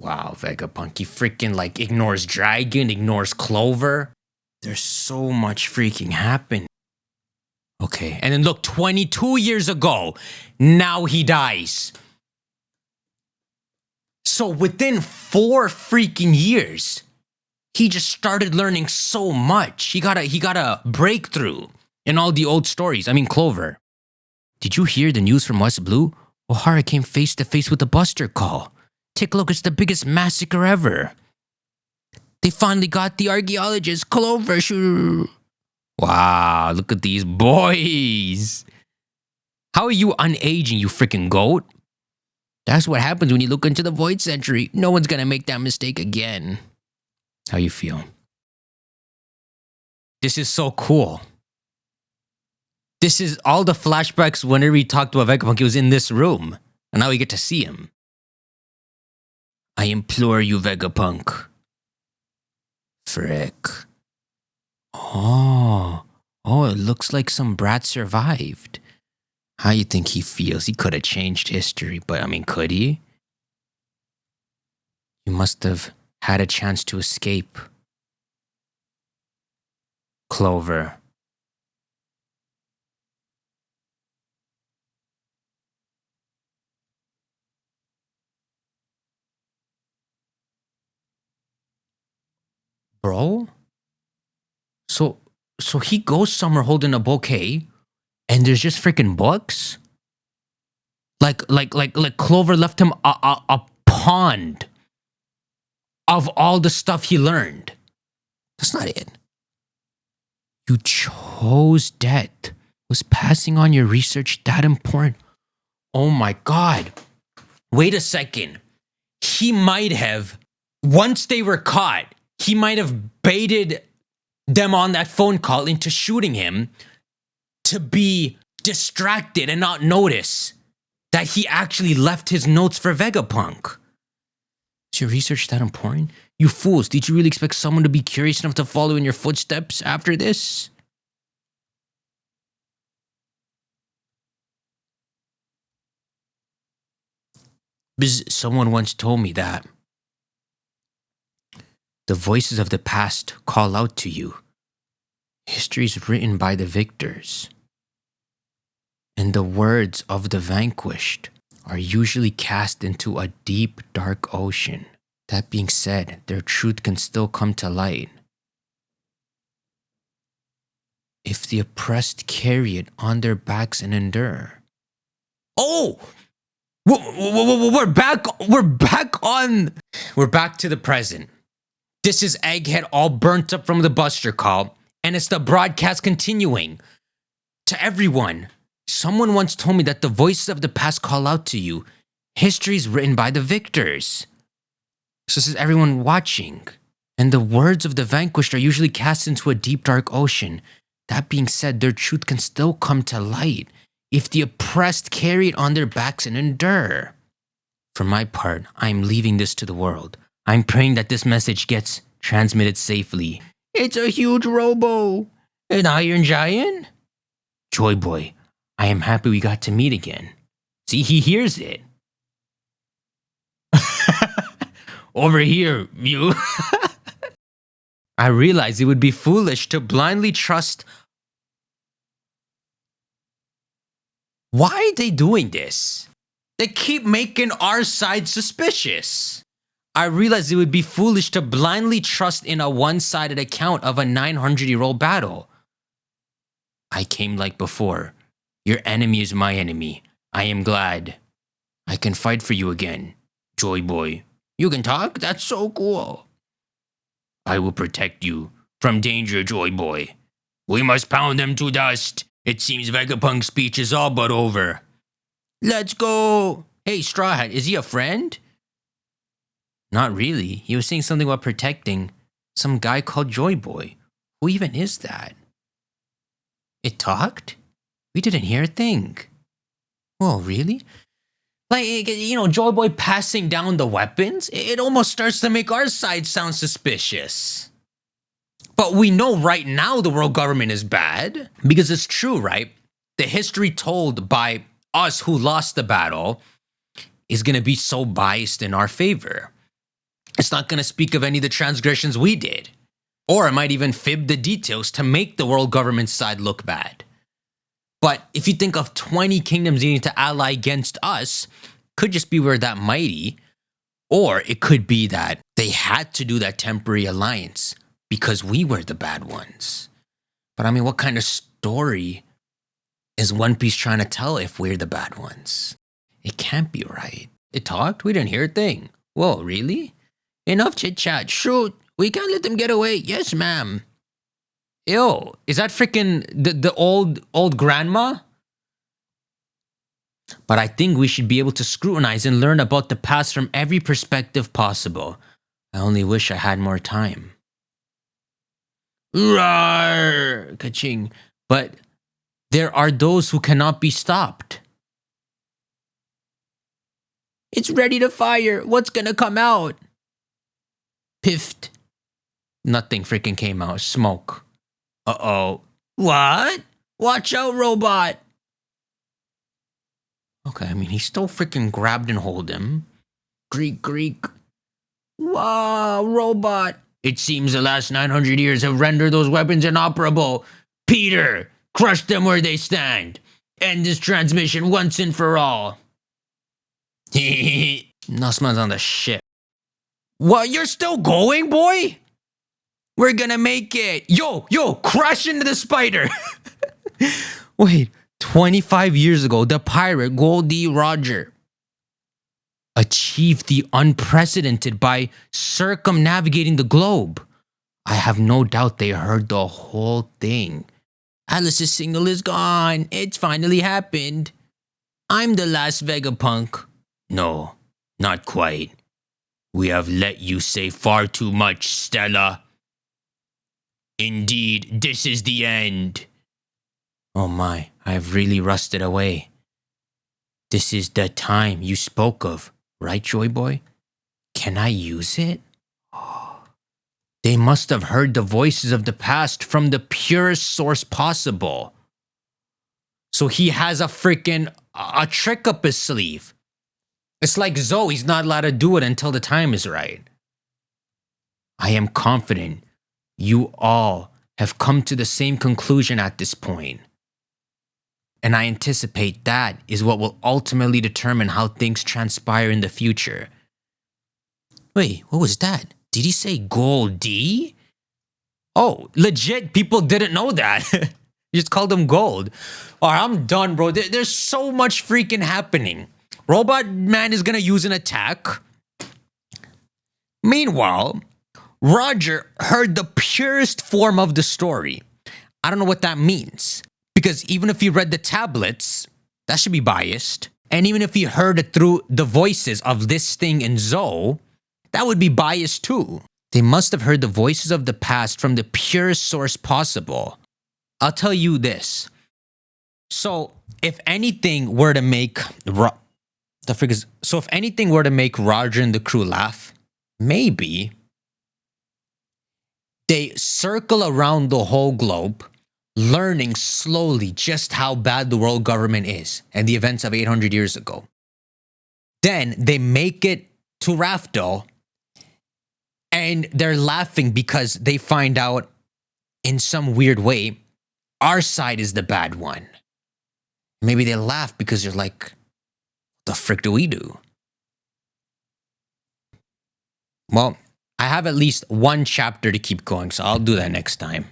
Wow, Vegapunk, he freaking like ignores Dragon, ignores Clover. There's so much freaking happening. Okay, and then look, 22 years ago, now he dies. So within 4 freaking years, he just started learning so much. He got a breakthrough in all the old stories. I mean, Clover. Did you hear the news from West Blue? O'Hara came face to face with the Buster Call. Take a look, it's the biggest massacre ever. They finally got the archaeologist, Clover. Wow, look at these boys. How are you unaging, you freaking goat? That's what happens when you look into the Void Century. No one's gonna make that mistake again. How you feel? This is so cool. This is all the flashbacks whenever we talked about Vegapunk. He was in this room. And now we get to see him. I implore you, Vegapunk. Frick. Oh, it looks like some brat survived. How you think he feels? He could have changed history, but I mean, could he? You must have had a chance to escape. Clover. Bro? So he goes somewhere holding a bouquet, and there's just freaking books? Like Clover left him a pond of all the stuff he learned. That's not it. You chose death. Was passing on your research that important? Oh my God. Wait a second. He might have, once they were caught, he might have baited them on that phone call into shooting him to be distracted and not notice that he actually left his notes for Vegapunk. Is your research that important? You fools, did you really expect someone to be curious enough to follow in your footsteps after this? Someone once told me that the voices of the past call out to you. History is written by the victors. And the words of the vanquished are usually cast into a deep, dark ocean. That being said, their truth can still come to light. If the oppressed carry it on their backs and endure. Oh! We're back to the present. This is Egghead all burnt up from the Buster Call, and it's the broadcast continuing. To everyone, someone once told me that the voices of the past call out to you. History is written by the victors. So this is everyone watching. And the words of the vanquished are usually cast into a deep, dark ocean. That being said, their truth can still come to light if the oppressed carry it on their backs and endure. For my part, I'm leaving this to the world. I'm praying that this message gets transmitted safely. It's a huge robo. An iron giant? Joy Boy, I am happy we got to meet again. See, he hears it. Over here, you. I realize it would be foolish to blindly trust. Why are they doing this? They keep making our side suspicious. I realize it would be foolish to blindly trust in a one-sided account of a 900-year-old battle. I came like before. Your enemy is my enemy. I am glad. I can fight for you again, Joy Boy. You can talk? That's so cool. I will protect you from danger, Joy Boy. We must pound them to dust. It seems Vegapunk's speech is all but over. Let's go. Hey, Straw Hat, is he a friend? Not really. He was saying something about protecting some guy called Joy Boy. Who even is that? It talked? We didn't hear a thing. Oh, really? Like, you know, Joy Boy passing down the weapons, it almost starts to make our side sound suspicious. But we know right now the world government is bad. Because it's true, right? The history told by us who lost the battle is going to be so biased in our favor. It's not going to speak of any of the transgressions we did. Or it might even fib the details to make the world government side look bad. But if you think of 20 kingdoms needing to ally against us, could just be we're that mighty, or it could be that they had to do that temporary alliance because we were the bad ones. But I mean, what kind of story is One Piece trying to tell if we're the bad ones? It can't be right. It talked? We didn't hear a thing. Whoa, really? Enough chit-chat. Shoot, we can't let them get away. Yes, ma'am. Ew, is that freaking the old grandma? But I think we should be able to scrutinize and learn about the past from every perspective possible. I only wish I had more time. Roar! Ka-ching. But there are those who cannot be stopped. It's ready to fire. What's gonna come out? Piffed. Nothing freaking came out. Smoke. Uh-oh. What? Watch out, robot. Okay, I mean, he still freaking grabbed and hold him. Greek. Wow, robot. It seems the last 900 years have rendered those weapons inoperable. Peter, crush them where they stand. End this transmission once and for all. Nussman's on the ship. What, you're still going, boy? We're gonna make it. Yo, crash into the spider. Wait, 25 years ago, the pirate Goldie Roger achieved the unprecedented by circumnavigating the globe. I have no doubt they heard the whole thing. Alice's signal is gone. It's finally happened. I'm the last Vegapunk. No, not quite. We have let you say far too much, Stella. Indeed, this is the end. Oh my, I have really rusted away. This is the time you spoke of, right, Joy Boy? Can I use it? They must have heard the voices of the past from the purest source possible. So he has a trick up his sleeve. It's like Zoe's not allowed to do it until the time is right. I am confident you all have come to the same conclusion at this point. And I anticipate that is what will ultimately determine how things transpire in the future. Wait, what was that? Did he say Goldie? Oh, legit, people didn't know that. You just called him Gold. Alright, I'm done, bro. There's so much freaking happening. Robot Man is gonna use an attack. Meanwhile, Roger heard the purest form of the story. I don't know what that means. Because even if he read the tablets, that should be biased. And even if he heard it through the voices of this thing and Zoe, that would be biased too. They must have heard the voices of the past from the purest source possible. I'll tell you this. So, if anything were to make Roger and the crew laugh, maybe They circle around the whole globe, learning slowly just how bad the world government is and the events of 800 years ago. Then they make it to Rafto, and they're laughing because they find out in some weird way our side is the bad one. Maybe they laugh because they're like, the frick do we do? Well, I have at least one chapter to keep going, so I'll do that next time.